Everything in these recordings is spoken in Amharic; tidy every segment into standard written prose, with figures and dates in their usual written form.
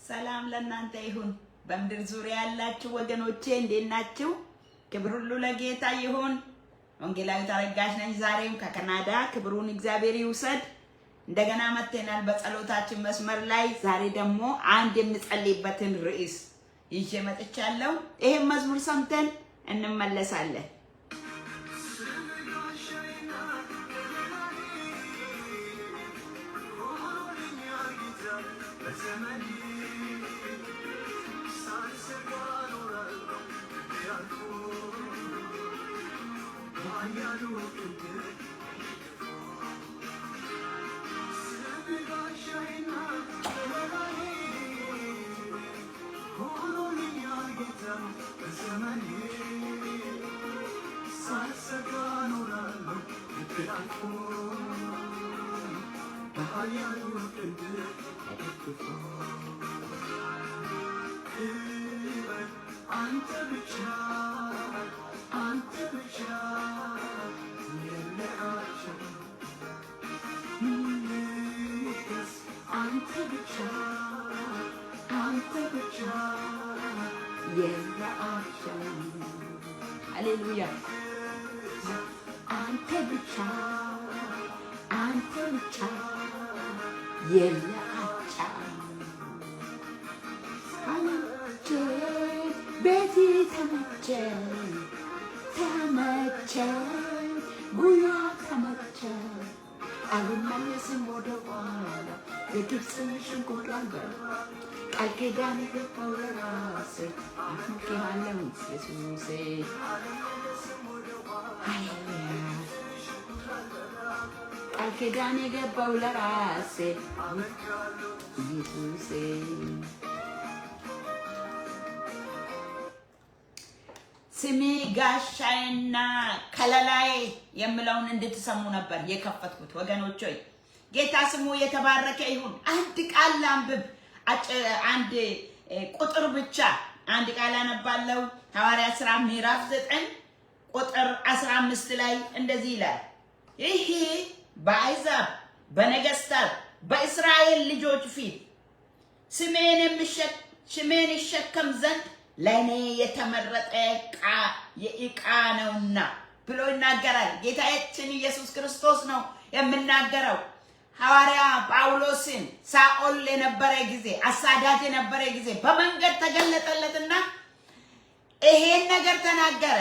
ሰላም ለእናንተ ይሁን። በምድር ዙሪያ ያላችሁ ወገኖቼ እንዴት ናችሁ? ክብር ሁሉ ለጌታ ይሁን። ወንጌላዊት አረጋሽ ነኝ። ዛሬም ከካናዳ ክብሩን እግዚአብሔር ይውሰድ። እንደገና መጥተናል በጸሎታችን መስመር ላይ። ዛሬ ደግሞ አንድ የምንጸልይበትን ርዕስ ይዤ መጥቻለሁ። ይሄን መዝሙር ሰምተን እንመለሳለን። Hallelujah. Ante bicha, yella acha. Ante beti tamache, guya tamache. Alumanesin modawala, the gibson shunkulanga. Alkedani ke paulase, ke halam Jesuse. Hallelujah. Alkedani ke paulase, Jesuse. ስሜ ጋሻዬና ከለላዬ የምለውን እንድትሰሙ ነበር የከፈትኩት ወገኖች ሆይ ጌታ ስሙ የተባረከ ይሁን። አንድ ቃል ላንብብ። አንድ ቁጥር ብቻ አንድ ቃል አነባለሁ። ሐዋርያት ሥራ ምዕራፍ 9 ቁጥር 15 ላይ እንደዚህ ይላል። ይሄ በአሕዛብ በነገሥታት በእስራኤል ልጆች ፊት ስሜን ይሸከም ዘንድ ለኔ የተመረጠ ዕቃ ነውና ብሎ ይናገራል። ጌታችን ኢየሱስ ክርስቶስ ነው የምናገረው። ሐዋርያ ጳውሎስን ሳኦል የነበረ ጊዜ አሳዳጅ የነበረ ጊዜ በመንገድ ተገለጠለትና ይሄን ነገር ተናገረ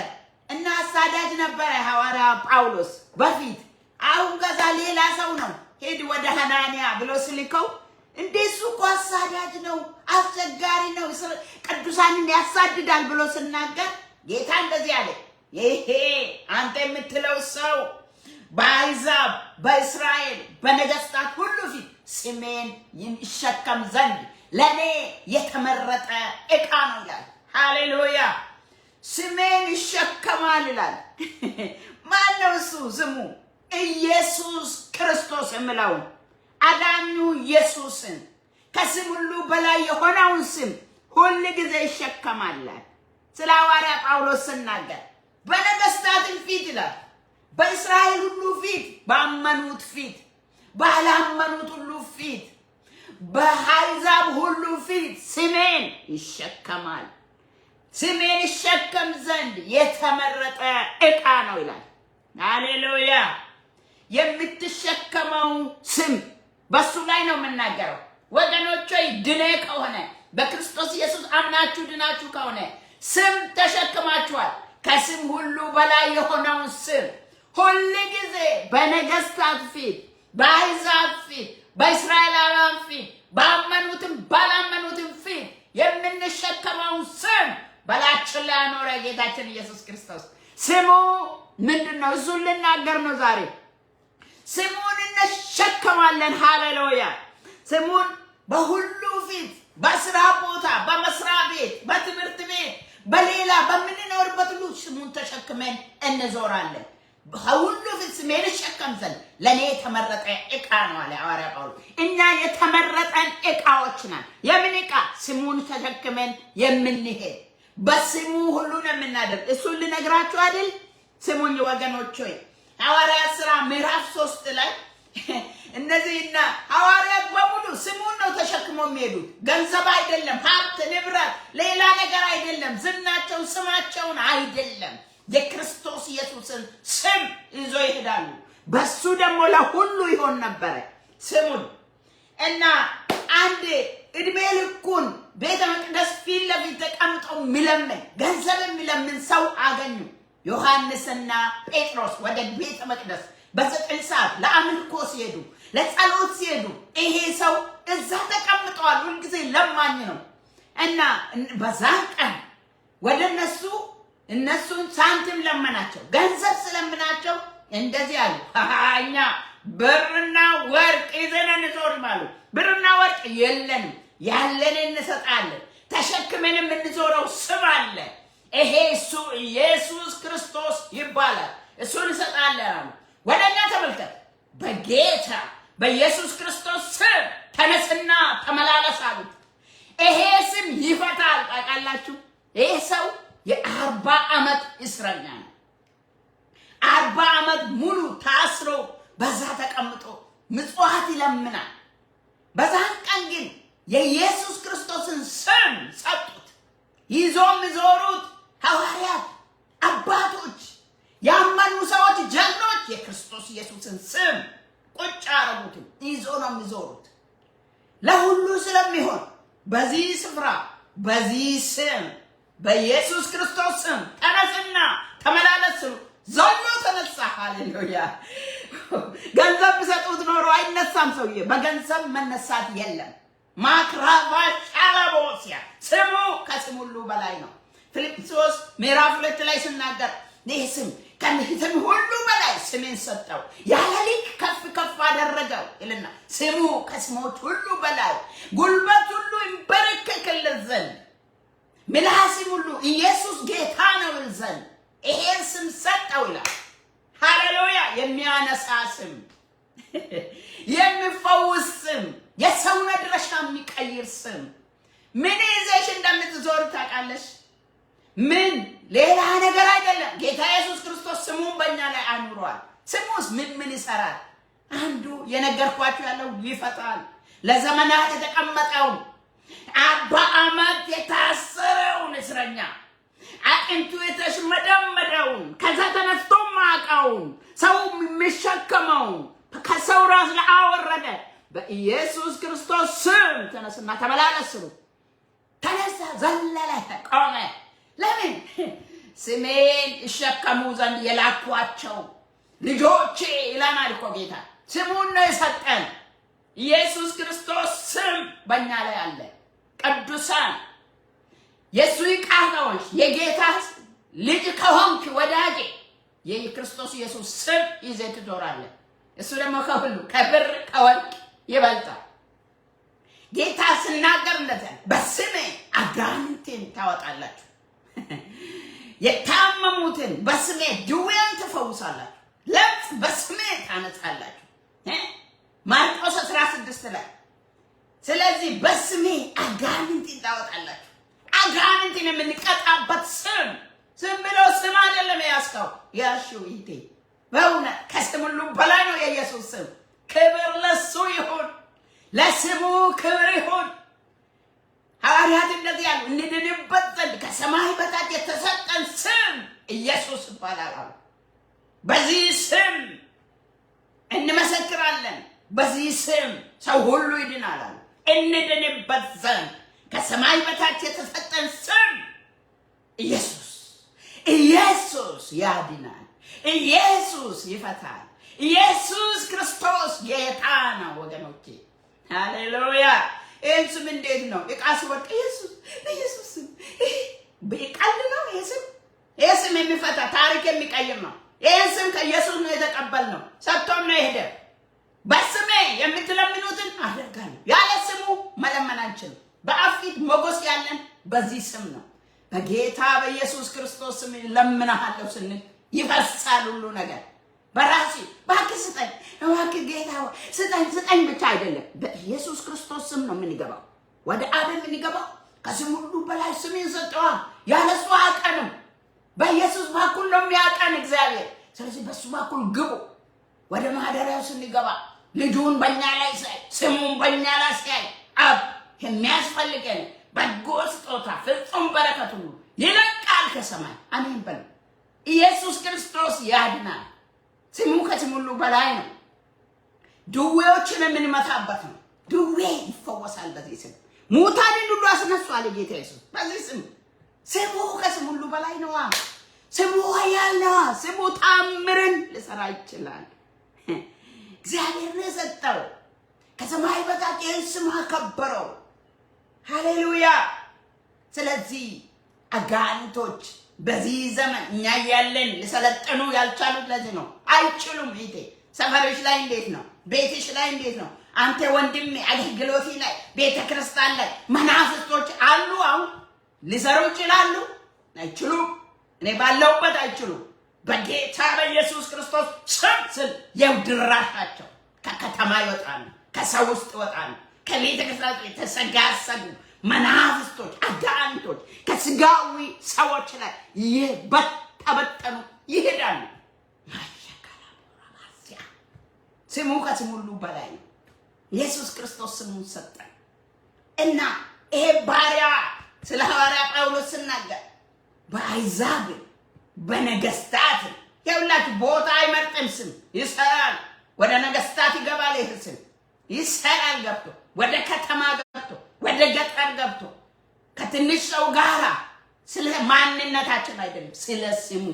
እና አሳዳጅ ነበረ ሐዋርያ ጳውሎስ በፊት። አሁን ከዛ ሌላ ሰው ነው ሄድ ወደ ሐናንያ ብሎ ስልከው እንደሱ እኮ አሳዳጅ ነው፣ አስቸጋሪ ነው፣ ቅዱሳንን ያሳድዳል ብሎ ሲናገር ጌታ እንደዚህ አለ፣ ይሄ አንተ የምትለው ሰው በአሕዛብ በእስራኤል በነገሥታት ሁሉ ፊት ስሜን ይሸከም ዘንድ ለኔ የተመረጠ ዕቃ ነው ይላል። ሃሌሉያ! ስሜን ይሸከማል ይላል። ማን ነው እሱ? ስሙ ኢየሱስ ክርስቶስ የምለው አዳኙ ኢየሱስን ከስም ሁሉ በላይ የሆነውን ስም ሁሉ ጊዜ ይሸከማል። ስለ ሐዋርያ ጳውሎስ ሲናገር በነገሥታትም ፊት ይላል፣ በእስራኤል ሁሉ ፊት፣ ባመኑት ፊት፣ ባላመኑት ሁሉ ፊት፣ በአሕዛብ ሁሉ ፊት ስሜን ይሸከማል። ስሜን ይሸከም ዘንድ የተመረጠ ዕቃ ነው ይላል። ሃሌሉያ! የምትሸከመው ስም በሱ ላይ ነው የምናገረው ወገኖች ሆይ። ድኔ ከሆነ በክርስቶስ ኢየሱስ አምናችሁ ድናችሁ ከሆነ ስም ተሸክማችኋል። ከስም ሁሉ በላይ የሆነውን ስም ሁሉ ጊዜ በነገሥታት ፊት፣ በአሕዛብ ፊት፣ በእስራኤላውያን ፊት፣ ባመኑትም ባላመኑትም ፊት የምንሸከመውን ስም በላችን ላይ ያኖረ ጌታችን ኢየሱስ ክርስቶስ ስሙ ምንድነው? እሱን ልናገር ነው ዛሬ። ስሙን እንሸከማለን። ሃሌሉያ! ስሙን በሁሉ ፊት፣ በስራ ቦታ፣ በመስሪያ ቤት፣ በትምህርት ቤት፣ በሌላ በምንኖርበት ሁሉ ስሙን ተሸክመን እንዞራለን። በሁሉ ፊት ስሜን ይሸከም ዘንድ ለኔ የተመረጠ ዕቃ ነው አለ ሐዋርያ ጳውሎስ። እኛ የተመረጠን ዕቃዎች ነን። የምን ዕቃ? ስሙን ተሸክመን የምንሄድ በስሙ ሁሉን የምናደርግ እሱን ልነግራችሁ አይደል? ስሙኝ ወገኖች ሆይ ሐዋርያት ሥራ ምዕራፍ 3 ላይ እነዚህና ሐዋርያት በሙሉ ስሙን ነው ተሸክሞ ተሸክሞ የሚሄዱት ገንዘብ አይደለም፣ ሀብት ንብረት፣ ሌላ ነገር አይደለም፣ ዝናቸውን ስማቸውን አይደለም፣ የክርስቶስ ኢየሱስን ስም ይዞ ይሄዳሉ። በሱ ደግሞ ለሁሉ ይሆን ነበረ ስሙን። እና አንድ እድሜ ልኩን ቤተ መቅደስ ፊት ለፊት ተቀምጦ የሚለምን ገንዘብ የሚለምን ሰው አገኙ። ዮሐንስና ጴጥሮስ ወደ ቤተ መቅደስ በ9 ሰዓት ለአምልኮ ሲሄዱ ለጸሎት ሲሄዱ ይሄ ሰው እዛ ተቀምጠዋል። ሁልጊዜ ለማኝ ነው። እና በዛን ቀን ወደ እነሱን ሳንቲም ለመናቸው፣ ገንዘብ ስለምናቸው እንደዚህ አሉ፣ እኛ ብርና ወርቅ ይዘን እንዞርም አሉ። ብርና ወርቅ የለንም፣ ያለንን እንሰጣለን። ተሸክመን የምንዞረው ስም አለ፣ ይሄ እሱ ኢየሱስ ክርስቶስ ይባላል፣ እሱን እንሰጣለን አሉ። ወደኛ ተመልከት፣ በጌታ በኢየሱስ ክርስቶስ ስም ተነስና ተመላለስ አሉት። ይሄ ስም ይፈታል። ታውቃላችሁ፣ ይሄ ሰው የ40 ዓመት እስረኛ ነው። 40 ዓመት ሙሉ ታስሮ በዛ ተቀምጦ ምጽዋት ይለምናል። በዛን ቀን ግን የኢየሱስ ክርስቶስን ስም ሰጡት። ይዞም ይዞሩት ሐዋርያት፣ አባቶች፣ ያመኑ ሰዎች፣ ጀግኖች የክርስቶስ ኢየሱስን ስም ቁጭ አረጉት። ይዞ ነው የሚዞሩት። ለሁሉ ስለሚሆን በዚህ ስፍራ በዚህ ስም በኢየሱስ ክርስቶስ ስም ተነስና ተመላለስ። ዘሎ ተነሳ። ሃሌሉያ! ገንዘብ ቢሰጡት ኖሮ አይነሳም ሰውዬ። በገንዘብ መነሳት የለም። ማክራቫ ሻላቦሲያ ስሙ ከስም ሁሉ በላይ ነው። ፊልጵስዩስ ምዕራፍ 2 ላይ ሲናገር ይህ ስም ከስም ሁሉ በላይ ስሜን ሰጠው፣ ያለ ልክ ከፍ ከፍ አደረገው ይልና ስሙ ከስሞች ሁሉ በላይ ጉልበት ሁሉ ይንበረከክለት ዘንድ ምላስም ሁሉ ኢየሱስ ጌታ ነው ይል ዘንድ ይሄን ስም ሰጠው ይላል። ሃሌሉያ! የሚያነሳ ስም፣ የሚፈውስ ስም፣ የሰውን አድራሻ የሚቀይር ስም። ምን ይዘሽ እንደምትዞር ታውቃለሽ? ምን ሌላ ነገር አይደለም። ጌታ ኢየሱስ ክርስቶስ ስሙን በእኛ ላይ አኑሯል። ስሙስ ምን ይሰራል? አንዱ የነገርኳችሁ ያለው ይፈታል። ለዘመናት የተቀመጠውን 40 ዓመት የታሰረውን እስረኛ አጥንቱ የተሽመደመደውን ከዛ ተነስቶ ማቃውን ሰው የሚሸከመውን ከሰው ራስ ላይ አወረደ። በኢየሱስ ክርስቶስ ስም ተነስና ተመላለስ። ተነሳ፣ ዘለለ፣ ቆመ። ለምን? ስሜን ይሸከሙ ዘንድ የላኳቸው ልጆቼ ይላናል እኮ ጌታ። ስሙን ነው የሰጠን። ኢየሱስ ክርስቶስ ስም በእኛ ላይ አለ። ቅዱሳን የሱ ቃሎች የጌታ ልጅ ከሆንክ ወዳጄ የክርስቶስ ኢየሱስ ስም ይዘህ ትዞራለህ። እሱ ደግሞ ከሁሉ ከብር ከወርቅ ይበልጣል። ጌታ ሲናገር እንደዚህ በስሜ አጋንንትን ታወጣላችሁ፣ የታመሙትን በስሜ ድውያን ትፈውሳላችሁ፣ ለምጽ በስሜ ታነጻላችሁ። ማርቆስ 16 ላይ ስለዚህ በስሜ አጋንንትን ታወጣላችሁ። አጋንንትን የምንቀጣበት ስም ዝም ብሎ ስም አይደለም ያስከው ያሽው ይቴ በእውነት ከስም ሁሉ በላይ ነው የኢየሱስ ስም። ክብር ለሱ ይሁን፣ ለስሙ ክብር ይሁን። ሐዋርያት እንደዚህ ያሉ እንድንበት ዘንድ ከሰማይ በታች የተሰጠን ስም ኢየሱስ ይባላል። በዚህ ስም እንመሰክራለን፣ በዚህ ስም ሰው ሁሉ ይድናል። እንድንበት ዘንድ ከሰማይ በታች የተሰጠን ስም ኢየሱስ ያድናል፣ ኢየሱስ ይፈታል፣ ኢየሱስ ክርስቶስ ጌታ ነው ወገኖቼ። ሃሌሉያ! ይህን ስም እንዴት ነው ዕቃ ሲወድቅ ኢየሱስ ስም ቀልድ ነው? ይህ ስም የሚፈታ ታሪክ የሚቀይር ነው። ይህን ስም ከኢየሱስ ነው የተቀበልነው፣ ሰጥቶም ነው የሄደ። በስሜ የምትለምኑትን አደርጋለሁ። ያለ ስሙ መለመን አንችልም። በአብ ፊት ሞገስ ያለን በዚህ ስም ነው። በጌታ በኢየሱስ ክርስቶስ ስም ለምናለሁ ስንል ይፈሳል ሁሉ ነገር። በራሴ እባክህ ስጠኝ፣ እባክህ ጌታ ስጠኝ ብቻ አይደለም። በኢየሱስ ክርስቶስ ስም ነው የምንገባው፣ ወደ አብ የምንገባው። ከስም ሁሉ በላይ ስም ይሰጠዋል። ያለ እሱ አያውቀንም። በኢየሱስ በኩል ነው የሚያውቀን እግዚአብሔር። ስለዚህ በሱ በኩል ግቡ። ወደ ማደሪያው ስንገባ ልጁን በእኛ ላይ ሲያይ፣ ስሙን በእኛ ላይ ሲያይ አብ የሚያስፈልገን በጎ ስጦታ ፍጹም በረከት ሁሉ ይለቃል ከሰማይ። አሜን በሉ። ኢየሱስ ክርስቶስ ያድናል። ስሙ ከስም ሁሉ በላይ ነው። ድዌዎችን የምንመታበት ነው። ድዌ ይፈወሳል በዚህ ስም። ሙታንን ሁሉ አስነሷል ጌታ ኢየሱስ በዚህ ስም። ስሙ ከስም ሁሉ በላይ ነው። ስሙ ኃያል ነው። ስሙ ታምርን ሊሰራ ይችላል። እግዚአብሔር ነው የሰጠው። ከሰማይ በታች ይህን ስም አከበረው። ሃሌሉያ። ስለዚህ አጋንንቶች በዚህ ዘመን እኛ ያለን ሊሰለጥኑ ያልቻሉት ለዚህ ነው። አይችሉም። ይሄ ሰፈሮች ላይ እንዴት ነው? ቤትሽ ላይ እንዴት ነው? አንተ ወንድሜ አገልግሎት ላይ ቤተክርስቲያን ላይ መናፍስቶች አሉ። አሁን ሊሰሩ ይችላሉ? አይችሉም። እኔ ባለውበት አይችሉም። በጌታ በኢየሱስ ክርስቶስ ስም ስል የውድራሻቸው ከከተማ ይወጣሉ፣ ከሰው ውስጥ ይወጣሉ። ከቤተክርስቲያን የተሰጋሰጉ መናፍስቶች አጋንንቶች ከስጋዊ ሰዎች ላይ ይበተበተኑ ይሄዳሉ። ስሙ ከስም ሁሉ በላይ ነው። ኢየሱስ ክርስቶስ ስሙን ሰጠን እና ይሄ ባሪያ ስለ ሐዋርያ ጳውሎስ ሲናገር በአሕዛብ በነገስታት የሁላችሁ ቦታ አይመርጥም። ስም ይሰራል። ወደ ነገስታት ይገባል። ይሄ ስም ይሰራል። ገብቶ ወደ ከተማ ገብቶ ወደ ገጠር ገብቶ ከትንሽ ሰው ጋራ ስለ ማንነታችን አይደለም ስለ ስሙ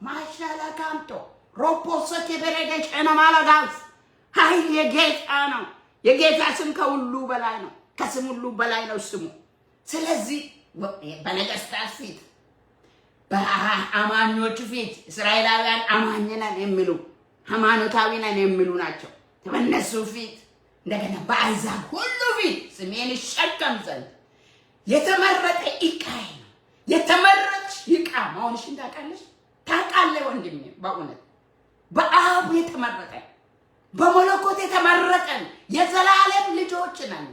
ማሻላ ካንቶ ሮፖሶ ከበረደ ቸነማላጋስ ኃይል የጌታ ነው። የጌታ ስም ከሁሉ በላይ ነው። ከስም ሁሉ በላይ ነው ስሙ። ስለዚህ በነገስታት ፊት በአማኞች ፊት እስራኤላውያን አማኝ ነን የሚሉ ሃይማኖታዊ ነን የሚሉ ናቸው። በእነሱ ፊት እንደገና በአሕዛብ ሁሉ ፊት ስሜን ይሸከም ዘንድ የተመረጠ ዕቃዬ ነው። የተመረጥሽ ዕቃ መሆንሽን ታውቃለሽ? ታውቃለህ ወንድሜ? በእውነት በአብ የተመረጠ በመለኮት የተመረጠን የዘላለም ልጆች ነን።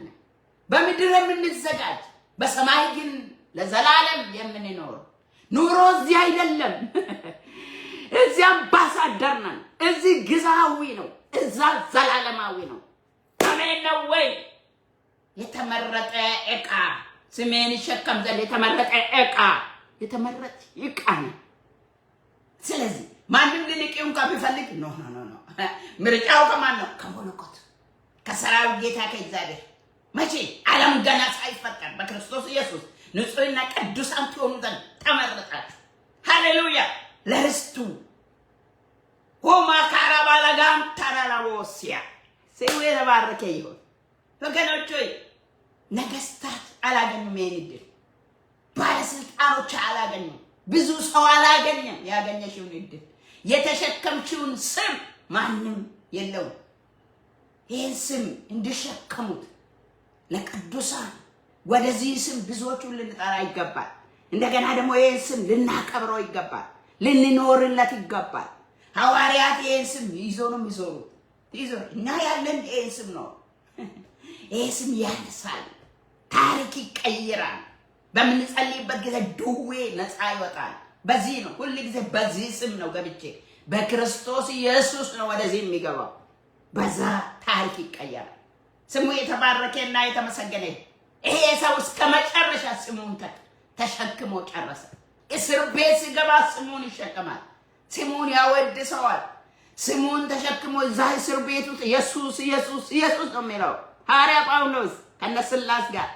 በምድር የምንዘጋጅ በሰማይ ግን ለዘላለም የምንኖር ኑሮ እዚህ አይደለም። እዚህ አምባሳደር ነን። እዚህ ግዛዊ ነው፣ እዛ ዘላለማዊ ነው። አሜን ነው ወይ? የተመረጠ ዕቃ ስሜን ይሸከም ዘንድ የተመረጠ ዕቃ የተመረጠ ዕቃ ነው። ስለዚህ ማንም ልንቄው እንኳን ቢፈልግ ኖ ምርጫው ከማን ነው? ከመለኮት ከሰራዊት ጌታ ከእግዚአብሔር። መቼ? ዓለም ገና ሳይፈጠር በክርስቶስ ኢየሱስ ንጹሕና ቅዱሳን ትሆኑ ዘንድ ተመረጣችሁ። ሃሌሉያ። ለርስቱ ሆማ ካራባላጋን ታራላቦሲያ ስሙ የተባረከ ይሁን። ወገኖች ሆይ ነገስታት አላገኙም። ይሄን ዕድል ባለስልጣኖች አላገኙም። ብዙ ሰው አላገኘም። ያገኘሽውን ዕድል የተሸከምችውን ስም ማንም የለውም። ይህን ስም እንዲሸከሙት ለቅዱሳን ወደዚህ ስም ብዙዎቹን ልንጠራ ይገባል። እንደገና ደግሞ ይህን ስም ልናከብረው ይገባል፣ ልንኖርለት ይገባል። ሐዋርያት ይህን ስም ይዞ ነው የሚዞሩት። እኛ ያለን ይህን ስም ነው። ይህ ስም ያነሳል፣ ታሪክ ይቀይራል። በምንጸልይበት ጊዜ ድዌ ነፃ ይወጣል። በዚህ ነው ሁሉ ጊዜ በዚህ ስም ነው ገብቼ በክርስቶስ ኢየሱስ ነው ወደዚህ የሚገባው። በዛ ታሪክ ይቀየራል። ስሙ የተባረከና የተመሰገነ። ይሄ ሰው እስከ መጨረሻ ስሙን ተሸክሞ ጨረሰ። እስር ቤት ሲገባ ስሙን ይሸከማል፣ ስሙን ያወድሰዋል። ስሙን ተሸክሞ እዛ እስር ቤት ውስጥ ኢየሱስ ኢየሱስ ኢየሱስ ነው የሚለው ሐዋርያ ጳውሎስ ከነስላስ ጋር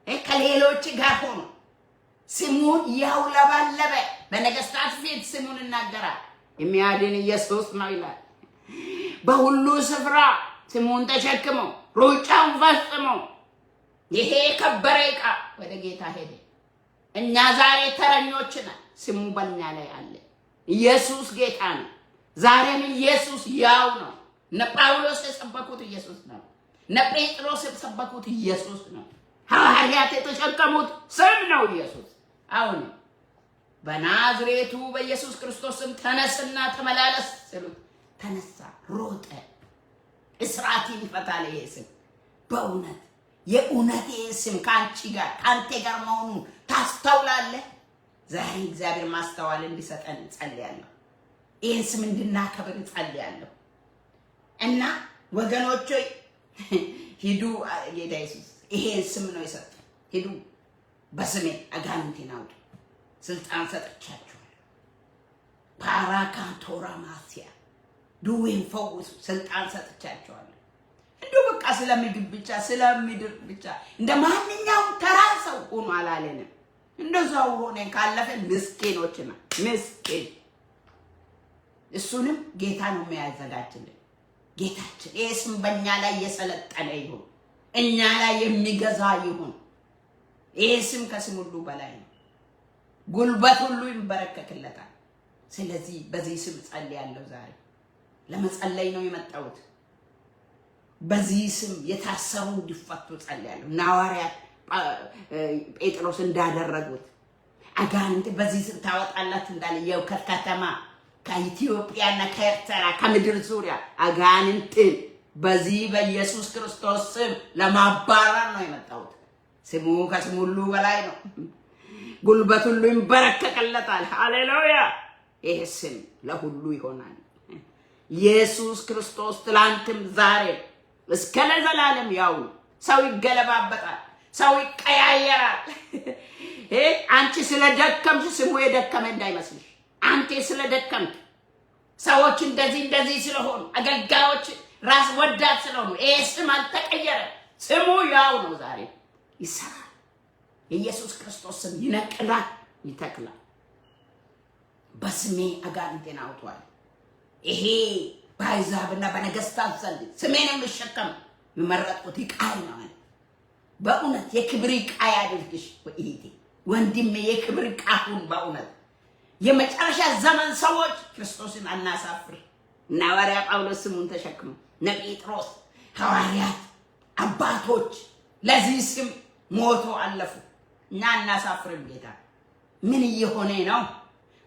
ከሌሎች ጋር ሆኖ ስሙን ያውለበለበ በነገስታት ፊት ስሙን ይናገራል። የሚያድን ኢየሱስ ነው ይላል። በሁሉ ስፍራ ስሙን ተሸክሞ ሩጫውን ፈጽሞ ይሄ ከበረ ዕቃ ወደ ጌታ ሄደ። እኛ ዛሬ ተረኞች ነን። ስሙ በእኛ ላይ አለ። ኢየሱስ ጌታ ነው። ዛሬም ኢየሱስ ያው ነው። እነ ጳውሎስ የሰበኩት ኢየሱስ ነው። እነ ጴጥሮስ የሰበኩት ኢየሱስ ነው። ሐዋርያት የተሸከሙት ስም ነው ኢየሱስ። አሁን በናዝሬቱ በኢየሱስ ክርስቶስ ስም ተነስና ተመላለስ ሲሉት ተነሳ፣ ሮጠ። እስራትን ይፈታል ይሄ ስም። በእውነት የእውነት ይሄ ስም ከአንቺ ጋር ከአንተ ጋር መሆኑን ታስተውላለህ። ዛሬ እግዚአብሔር ማስተዋል እንዲሰጠን ጸልያለሁ። ይህን ስም እንድናከብር ጸልያለሁ። እና ወገኖች ሂዱ ጌታ ኢየሱስ ይሄን ስም ነው የሰጠው። ሂዱ በስሜ አጋንንትን አውጡ ስልጣን ሰጥቻችኋለሁ። ፓራካንቶራ ማሲያ ዱዌን ፈውሱ ስልጣን ሰጥቻችኋለሁ። እንደው በቃ ስለምግብ ብቻ ስለምድር ብቻ እንደማንኛውም ተራ ሰው ሆኖ አላለንም። እንደዛው ሆነን ካለፈን ምስኪኖች ነን። ምስኪን እሱንም ጌታ ነው የሚያዘጋጅልን። ጌታችን ይሄ ስም በእኛ ላይ የሰለጠነ ይሁን፣ እኛ ላይ የሚገዛ ይሁን። ይሄ ስም ከስም ሁሉ በላይ ነው። ጉልበት ሁሉ ይንበረከክለታል። ስለዚህ በዚህ ስም ጸልያለሁ። ዛሬ ለመጸለይ ነው የመጣሁት። በዚህ ስም የታሰሩ እንዲፈቱ ጸልያለሁ። ሐዋርያት ጴጥሮስ እንዳደረጉት አጋንንት በዚህ ስም ታወጣላችሁ እንዳለ የው ከተማ ከኢትዮጵያና ከኤርትራ ከምድር ዙሪያ አጋንንትን በዚህ በኢየሱስ ክርስቶስ ስም ለማባረር ነው የመጣሁት። ስሙ ከስም ሁሉ በላይ ነው። ጉልበት ሁሉ ይንበረከክለታል። ሃሌሉያ! ይሄ ስም ለሁሉ ይሆናል። ኢየሱስ ክርስቶስ ትላንትም ዛሬ እስከ ለዘላለም ያው። ሰው ይገለባበጣል፣ ሰው ይቀያየራል። አንቺ ስለደከምሽ ስሙ የደከመ እንዳይመስልሽ። አንተ ስለደከምክ ሰዎች እንደዚህ ስለሆኑ አገልጋዮች ራስ ወዳድ ስለሆኑ ይሄ ስም አልተቀየረም። ስሙ ያው ነው። ዛሬ ይሰራል። የኢየሱስ ክርስቶስ ስም ይነቅላል፣ ይተክላል። በስሜ አጋንንትን አውጥቷል። ይሄ በአሕዛብና በነገስታት ዘንድ ስሜን የሚሸከም የመረጥኩት ዕቃዬ ነው አለ። በእውነት የክብር ዕቃ ያድርግሽ እህቴ፣ ወንድሜ፣ የክብር ዕቃ ሁን። በእውነት የመጨረሻ ዘመን ሰዎች ክርስቶስን አናሳፍር። እነ ሐዋርያ ጳውሎስ ስሙን ተሸክመው እነ ጴጥሮስ ሐዋርያት አባቶች ለዚህ ስም ሞቶ አለፉ። እኛ አናሳፍርም። ጌታ ምን እየሆነ ነው?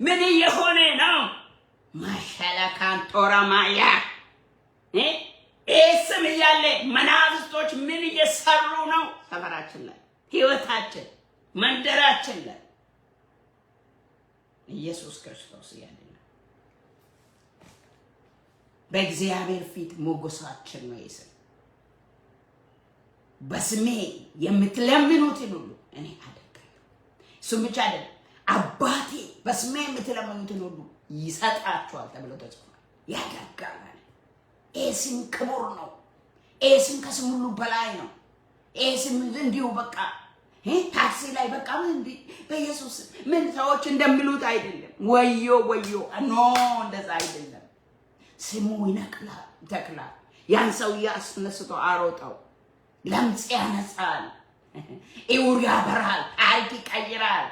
ምን እየሆነ ነው? ማሻላካንቶራ ማያ ስም እያለ መናፍስቶች ምን እየሰሩ ነው? ሰፈራችን ላይ፣ ህይወታችን፣ መንደራችን ላይ ኢየሱስ ክርስቶስ ያለና በእግዚአብሔር ፊት ሞገሳችን ነው። ይስም በስሜ የምትለምኑትን ሁሉ እኔ አደርጋለሁ። እሱም ብቻ አይደለም፣ አባቴ በስሜ የምትለምኑትን ሁሉ ይሰጣችኋል ተብሎ ተጽፏል። ያደርጋል። ይሄ ስም ክቡር ነው። ይሄ ስም ከስም ሁሉ በላይ ነው። ይሄ ስም እንዲሁ በቃ ታክሲ ላይ በቃ በኢየሱስ ምን ሰዎች እንደሚሉት አይደለም። ወዮ ወዮ ኖ እንደዛ አይደለም። ስሙ ይነቅላል፣ ይተክላል። ያን ሰው ያስነስቶ አሮጣው። ለምጽ ያነጻል፣ ዕውር ያበራል፣ ታሪክ ይቀይራል።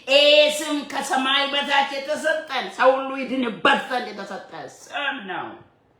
ይሄ ስም ከሰማይ በታች የተሰጠን ሰው ሁሉ ይድንበት ዘንድ የተሰጠ ስም ነው።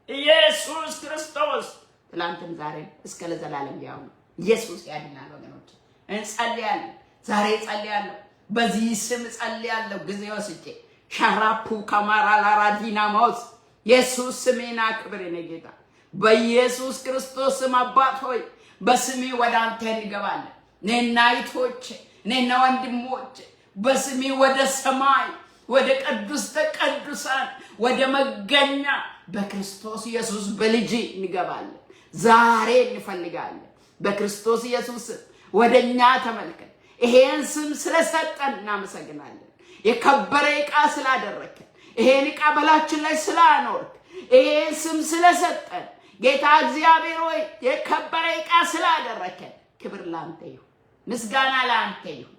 ኢየሱስ ክርስቶስ ትላንትም ዛሬም እስከ ለዘላለም ያው ነው። ኢየሱስ ያድናል። ወገኖች እንጸልያለን። ዛሬ ጸልያለሁ፣ በዚህ ስም ጸልያለሁ። ጊዜ ወስጄ ሻራፑ ከማራ ላራዲና ማውስ ኢየሱስ ስሜና ክብር ነጌታ በኢየሱስ ክርስቶስ ስም አባት ሆይ በስሜ ወደ አንተ እንገባለን። እኔና እህቶቼ እኔና ወንድሞቼ በስሜ ወደ ሰማይ ወደ ቅድስተ ቅዱሳን ወደ መገኛ በክርስቶስ ኢየሱስ በልጅ እንገባለን። ዛሬ እንፈልጋለን። በክርስቶስ ኢየሱስ ወደኛ ተመልከት። ይሄን ስም ስለሰጠን እናመሰግናለን። የከበረ ዕቃ ስላደረከን፣ ይሄን ዕቃ በላችን ላይ ስላኖርክ፣ ይሄን ስም ስለሰጠን ጌታ እግዚአብሔር ሆይ የከበረ ዕቃ ስላደረከን ክብር ላንተ ይሁን፣ ምስጋና ላንተ ይሁን።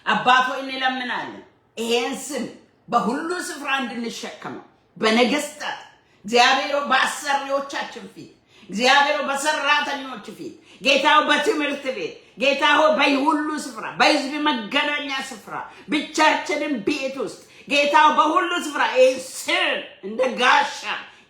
አባት ሆይ እንለምናለን ይሄን ስም በሁሉ ስፍራ እንድንሸከመው በነገስታት እግዚአብሔር በአሰሪዎቻችን ፊት እግዚአብሔር በሰራተኞች ፊት ጌታው በትምህርት ቤት ጌታው በሁሉ ስፍራ በሕዝብ መገናኛ ስፍራ ብቻችንን ቤት ውስጥ ጌታው በሁሉ ስፍራ ይሄ ስም እንደ ጋሻ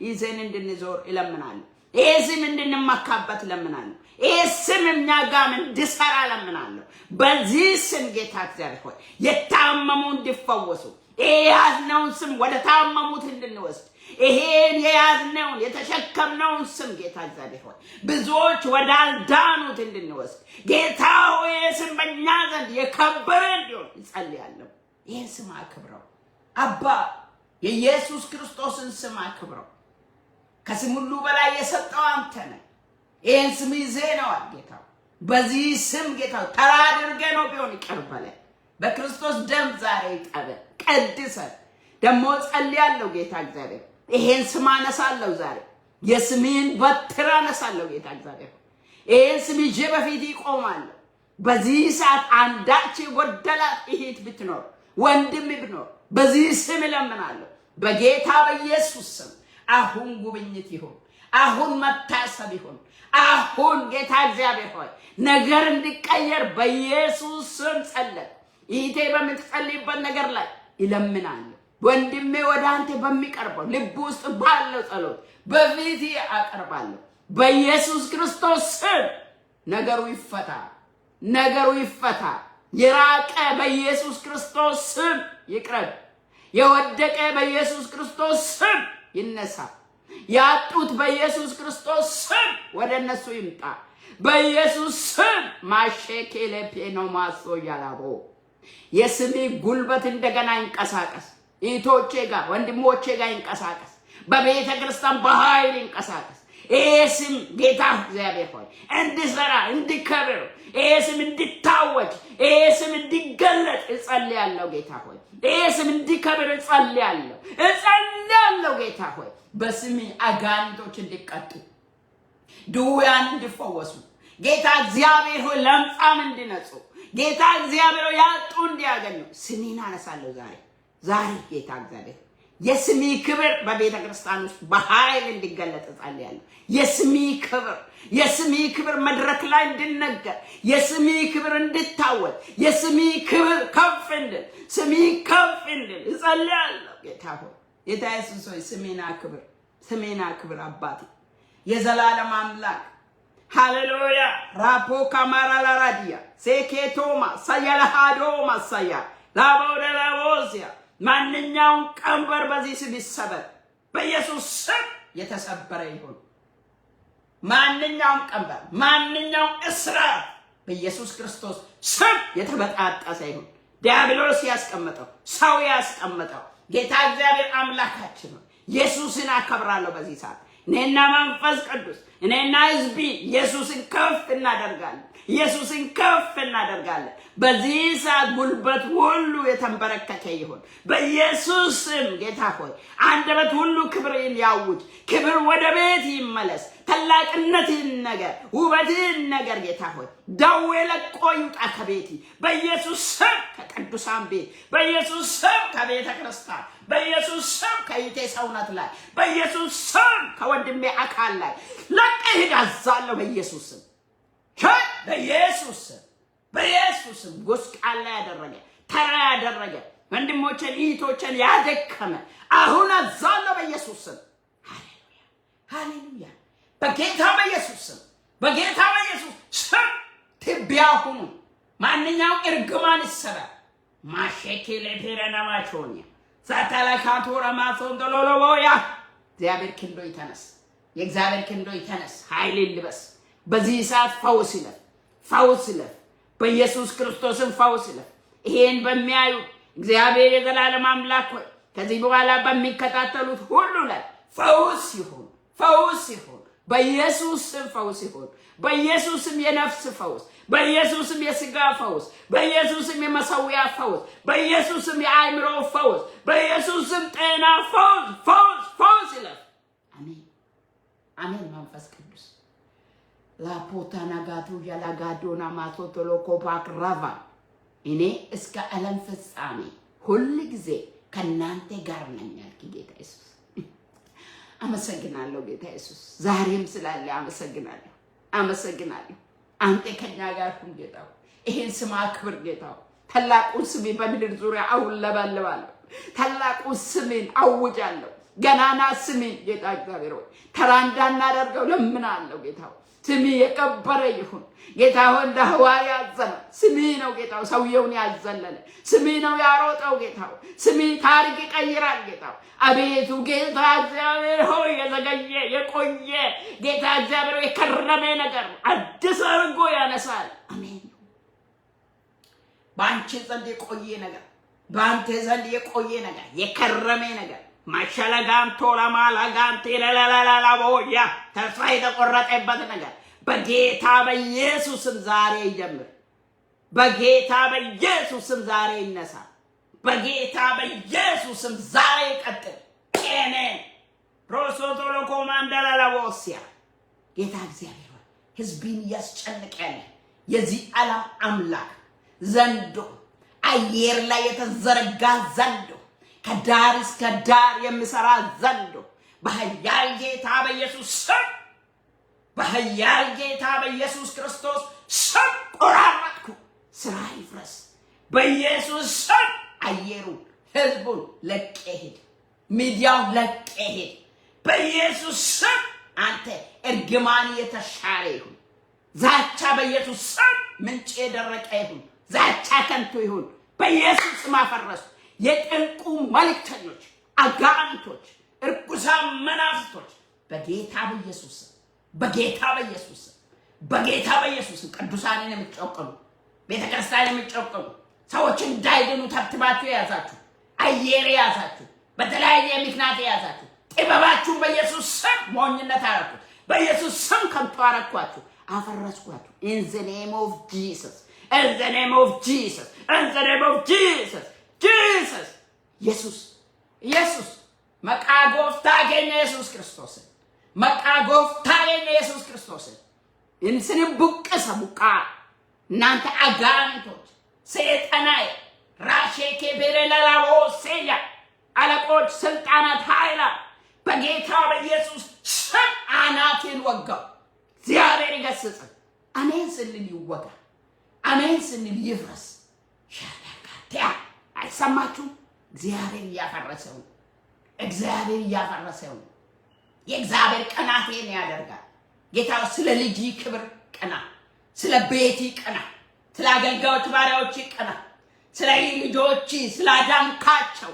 ይዘን እንድንዞር እለምናለሁ። ይሄ ስም እንድንመካበት እለምናለሁ። ይሄ ስም እኛ ጋር እንዲሰራ እለምናለሁ። በዚህ ስም ጌታ እግዚአብሔር ሆይ የታመሙ እንዲፈወሱ ይሄ የያዝነውን ስም ወደ ታመሙት እንድንወስድ ይሄን የያዝነውን የተሸከምነውን ስም ጌታ እግዚአብሔር ሆይ ብዙዎች ወዳልዳኑት እንድንወስድ ጌታ ሆይ ስም በእኛ ዘንድ የከበረ እንዲሆን እጸልያለሁ። ይሄን ስም አክብረው አባ፣ የኢየሱስ ክርስቶስን ስም አክብረው። ከስም ሁሉ በላይ የሰጠው አንተ ነህ። ይሄን ስም ይዘነዋል ጌታ። በዚህ ስም ጌታ ተራ አድርገህ ነው ቢሆን ይቅር በለን። በክርስቶስ ደም ዛሬ ይጠበን ቀድሰን። ደግሞ ጸልያለሁ ጌታ እግዚአብሔር ይሄን ስም አነሳለሁ ዛሬ የስሜን በትር አነሳለሁ ጌታ እግዚአብሔር ይሄን ስም ይዤ በፊት ይቆማለሁ። በዚህ ሰዓት አንዳች የጎደላት እህት ብትኖር ወንድም ብትኖር በዚህ ስም እለምናለሁ በጌታ በኢየሱስ ስም አሁን ጉብኝት ይሁን፣ አሁን መታሰብ ይሁን። አሁን ጌታ እግዚአብሔር ሆይ ነገር እንዲቀየር በኢየሱስ ስም ጸልይ። ይሄ በምትጸልይበት ነገር ላይ ይለምናለሁ። ወንድሜ ወደ አንተ በሚቀርበው ልብ ውስጥ ባለው ጸሎት በፊት አቀርባለሁ በኢየሱስ ክርስቶስ ስም ነገሩ ይፈታ፣ ነገሩ ይፈታ። የራቀ በኢየሱስ ክርስቶስ ስም ይቅረብ፣ የወደቀ በኢየሱስ ክርስቶስ ስም ይነሳ፣ ያጡት በኢየሱስ ክርስቶስ ስም ወደ እነሱ ይምጣ። በኢየሱስ ስም ማሸኬለ ፔኖማሶ ያላቦ የስሜ ጉልበት እንደገና ይንቀሳቀስ። እህቶቼ ጋር ወንድሞቼ ጋር ይንቀሳቀስ። በቤተ ክርስቲያን በኃይል ይንቀሳቀስ። ይሄ ስም ጌታ እግዚአብሔር ሆይ እንዲሰራ እንዲከብር፣ ይሄ ስም እንዲታወጅ፣ ይሄ ስም እንዲገለጥ እጸልያለሁ ጌታ ሆይ። ይሄ ስም እንዲከብር እጸልያለሁ ጌታ ሆይ። በስሜ አጋንንቶች እንዲቀጡ፣ ድውያን እንዲፈወሱ ጌታ እግዚአብሔር ሆይ ለምጻም እንዲነጹ ጌታ እግዚአብሔር ሆይ ያጡ እንዲያገኙ ስሜን አነሳለሁ ዛሬ ጌታ እግዚአብሔር የስሜ ክብር በቤተ ክርስቲያን ውስጥ በኃይል እንዲገለጥ ጸልያለሁ። የስሜ ክብር መድረክ ላይ እንዲነገር፣ የስሜ ክብር እንዲታወቅ፣ የስሜ ክብር ከፍ እንድል፣ ስሜ ከፍ እንድል እጸልያለሁ ጌታ ሆይ። ጌታ ኢየሱስ ሆይ ስሜና ክብር አባቴ የዘላለም አምላክ ሃሌሉያ። ራፖ ካማራላራዲያ ሴኬቶማ ሳያላሃዶማ ሳያ ላቦደላቦዚያ ማንኛውም ቀንበር በዚህ ስም ይሰበር፣ በኢየሱስ ስም የተሰበረ ይሁን። ማንኛውም ቀንበር፣ ማንኛውም እስራት በኢየሱስ ክርስቶስ ስም የተበጣጠሰ ይሁን። ዲያብሎስ ያስቀመጠው ሰው ያስቀመጠው ጌታ እግዚአብሔር አምላካችን ነው። ኢየሱስን አከብራለሁ በዚህ ሰዓት እኔና መንፈስ ቅዱስ እኔና ሕዝቢ ኢየሱስን ከፍ እናደርጋለን። በዚህ ሰዓት ጉልበት ሁሉ የተንበረከከ ይሁን በኢየሱስ ስም ጌታ ሆይ። አንደበት ሁሉ ክብርን ያውጅ፣ ክብር ወደ ቤት ይመለስ፣ ታላቅነት ይነገር፣ ውበት ይነገር ጌታ ሆይ። ደዌ ለቆ ይውጣ ከቤት በኢየሱስ ስም፣ ከቅዱሳን ቤት በኢየሱስ ስም፣ ከቤተ ክርስቲያን በኢየሱስ ስም፣ ከይቴ ሰውነት ላይ በኢየሱስ ስም፣ ከወንድሜ አካል ላይ ለቀህ ሂድ አዛለሁ በኢየሱስ ስም። በኢየሱስ ስም ጎስቋላ ያደረገ ተራ ያደረገ ወንድሞችን እህቶችን ያደከመ አሁን አዛለሁ በኢየሱስ ስም። ሃሌሉያ። በጌታ በኢየሱስ ስም ትቢያ ሁኑ። ማንኛውም እርግማን ይሰራል። ማሸኬለ ፔረናማቾኒያ ሳታላካቶራ ማሶንዶሎሎቦያ እግዚአብሔር ክንዶ ይተነስ። የእግዚአብሔር ክንዶ ይተነስ። ኃይል ይልበስ። በዚህ ሰዓት ፈውስ ይለፍ በኢየሱስ ክርስቶስም ፈውስ ይለፍ። ይሄን በሚያዩ እግዚአብሔር የዘላለም አምላክ ሆይ ከዚህ በኋላ በሚከታተሉት ሁሉ ላይ ፈውስ ይሁን። በኢየሱስ ስም ፈውስ ይሁን። በኢየሱስ ስም የነፍስ ፈውስ፣ በኢየሱስ ስም የሥጋ ፈውስ፣ በኢየሱስ ስም የመሰዊያ ፈውስ፣ በኢየሱስ ስም የአእምሮ ፈውስ፣ በኢየሱስ ስም ጤና ፈውስ ይለፍ። አሜን። መንፈስ ቅዱስ ላፖታናጋቱ ያላጋዶና ማቶቶሎ ኮፓክ ራቫ እኔ እስከ ዓለም ፍጻሜ ሁል ጊዜ ከናንተ ጋር ነኝ ያልክ ጌታ ኢየሱስ አመሰግናለሁ። ጌታ ኢየሱስ ዛሬም ስላለ አመሰግናለሁ። አንተ ከኛ ጋር ሁን ጌታ። ይሄን ስም አክብር ጌታ። ታላቁን ስም በምድር ዙሪያ አውለበልባለሁ። ታላቁን ስምን አውጃለሁ። ገናና ስምን ጌታ እግዚአብሔር ሆይ ተራ እንዳናደርገው ለምናለሁ ጌታ። ስሚ የከበረ ይሁን ጌታ ሆይ። እንደ ሐዋርያ ያዘነ ስሚ ነው ጌታ። ሰውየውን ያዘለለ ስሚ ነው ያሮጠው ጌታ። ስሚ ታሪክ ይቀይራል ጌታ። አቤቱ ጌታ እግዚአብሔር ሆይ የዘገየ የቆየ ጌታ እግዚአብሔር ሆይ የከረመ ነገር አዲስ አድርጎ ያነሳል። አሜን። በአንቺ ዘንድ የቆየ ነገር፣ በአንተ ዘንድ የቆየ ነገር፣ የከረመ ነገር ማሻላጋም ቶላማላጋም ቴላላላላቦያ ተስፋ የተቆረጠበት ነገር በጌታ በኢየሱስም ዛሬ ይጀምር። በጌታ በኢየሱስም ዛሬ ይነሳ። በጌታ በኢየሱስም ዛሬ ይቀጥል። አሜን። ሮሶቶሎ ኮማንዳላ ላቦሲያ ጌታ እግዚአብሔር ህዝብን ያስጨንቅ ያለ የዚህ ዓለም አምላክ ዘንዶ አየር ላይ የተዘረጋ ዘንዶ ከዳር እስከ ዳር የሚሰራ ዘንዶ በኃያል ጌታ በኢየሱስ ስም በኃያል ጌታ በኢየሱስ ክርስቶስ ስም ቆራረጥኩ። ስራ ይፍረስ በኢየሱስ ስም። አየሩ ህዝቡን ለቀ ሄድ፣ ሚዲያው ለቀ ሄድ በኢየሱስ ስም። አንተ እርግማን የተሻረ ይሁን። ዛቻ በኢየሱስ ስም ምንጭ የደረቀ ይሁን። ዛቻ ከንቱ ይሁን በኢየሱስ ስም። አፈረሱ። የጥልቁ መልእክተኞች፣ አጋንንቶች፣ እርኩሳን መናፍስቶች በጌታ በኢየሱስ ስም በጌታ በኢየሱስ ስም በጌታ በኢየሱስ ስም ቅዱሳንን የምትጨቆኑ ቤተክርስቲያን የምትጨቆኑ ሰዎች እንዳይድኑ ተብትባችሁ የያዛችሁ አየር የያዛችሁ በተለያየ ምክንያት የያዛችሁ ጥበባችሁን በኢየሱስ ስም ሞኝነት አረኩት። በኢየሱስ ስም ከንቱ አረኳችሁ፣ አፈረስኳችሁ። in the name of Jesus, in the name of Jesus, in the name of Jesus, Jesus. ኢየሱስ መቃጎፍታ ገኘ ኢየሱስ ክርስቶስ መቃጎፍታ ገኘ ኢየሱስ ክርስቶስ እንስንም ቡቀሰ ቡቃ እናንተ አጋንንቶች ሰይጣናይ ራሼኬ በረላላቦ ሰያ አለቆች ስልጣናት ኃይላ በጌታ በኢየሱስ ስም አናቴን ወጋው። እግዚአብሔር ይገስጽ። አሜን ስንል ይወጋ፣ አሜን ስንል ይፍረስ። ሻላካቲያ አይሰማችሁ? እግዚአብሔር እያፈረሰው፣ እግዚአብሔር እያፈረሰው። የእግዚአብሔር ቀናቴን ያደርጋል። ጌታ ስለ ልጅ ክብር ቀና፣ ስለ ቤቲ ቀና፣ ስለ አገልጋዮች ባሪያዎች ቀና፣ ስለ ልጆች ስላዳንካቸው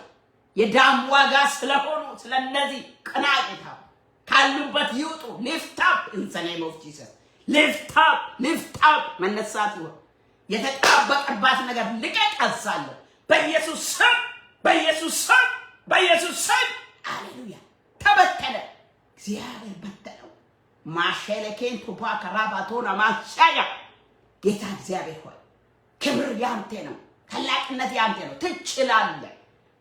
የዳም ዋጋ ስለሆኑ ስለነዚህ ቀና። ጌታ ካሉበት ይውጡ። lift up in the name of Jesus, lift up, lift up። መነሳት ይሁን። የተጣበቀባት ነገር ልቀቀሳለሁ በኢየሱስ ስም በኢየሱስ ስም በኢየሱስ ስም። ሃሌሉያ። ተበተነ። እግዚአብሔር በተነው። ማሸለኬን ቱፓ ከራባቶና ማሻያ ጌታ እግዚአብሔር ሆይ ክብር ያንተ ነው፣ ታላቅነት ያንተ ነው። ትችላለህ፣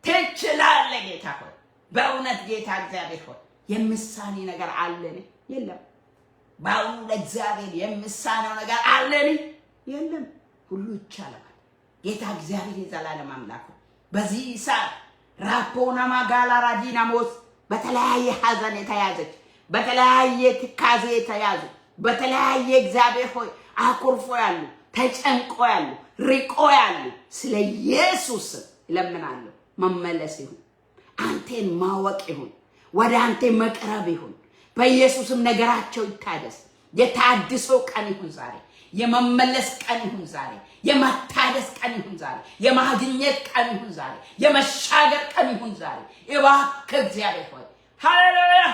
ትችላለህ ጌታ ሆይ በእውነት ጌታ እግዚአብሔር ሆይ የሚሳኒ ነገር አለን? የለም። በእውኑ ለእግዚአብሔር የሚሳነው ነገር አለን? የለም። ሁሉ ይቻላል። ጌታ እግዚአብሔር የዘላለም አምላክ በዚህ ሰዓት ራፖና ማጋላ ራዲና ሞስ በተለያየ ሐዘን የተያዘች በተለያየ ትካዜ የተያዙ በተለያየ እግዚአብሔር ሆይ አኩርፎ ያሉ ተጨንቆ ያሉ ሪቆ ያሉ ስለ ኢየሱስ ለምናለሁ መመለስ ይሁን፣ አንተን ማወቅ ይሁን፣ ወደ አንተ መቅረብ ይሁን። በኢየሱስም ነገራቸው ይታደስ። የታድሶ ቀን ይሁን ዛሬ፣ የመመለስ ቀን ይሁን ዛሬ፣ የመታደስ ቀን ይሁን ዛሬ፣ የማግኘት ቀን ይሁን ዛሬ፣ የመሻገር ቀን ይሁን ዛሬ። እባክህ እግዚአብሔር ሆይ ሃሌሉያ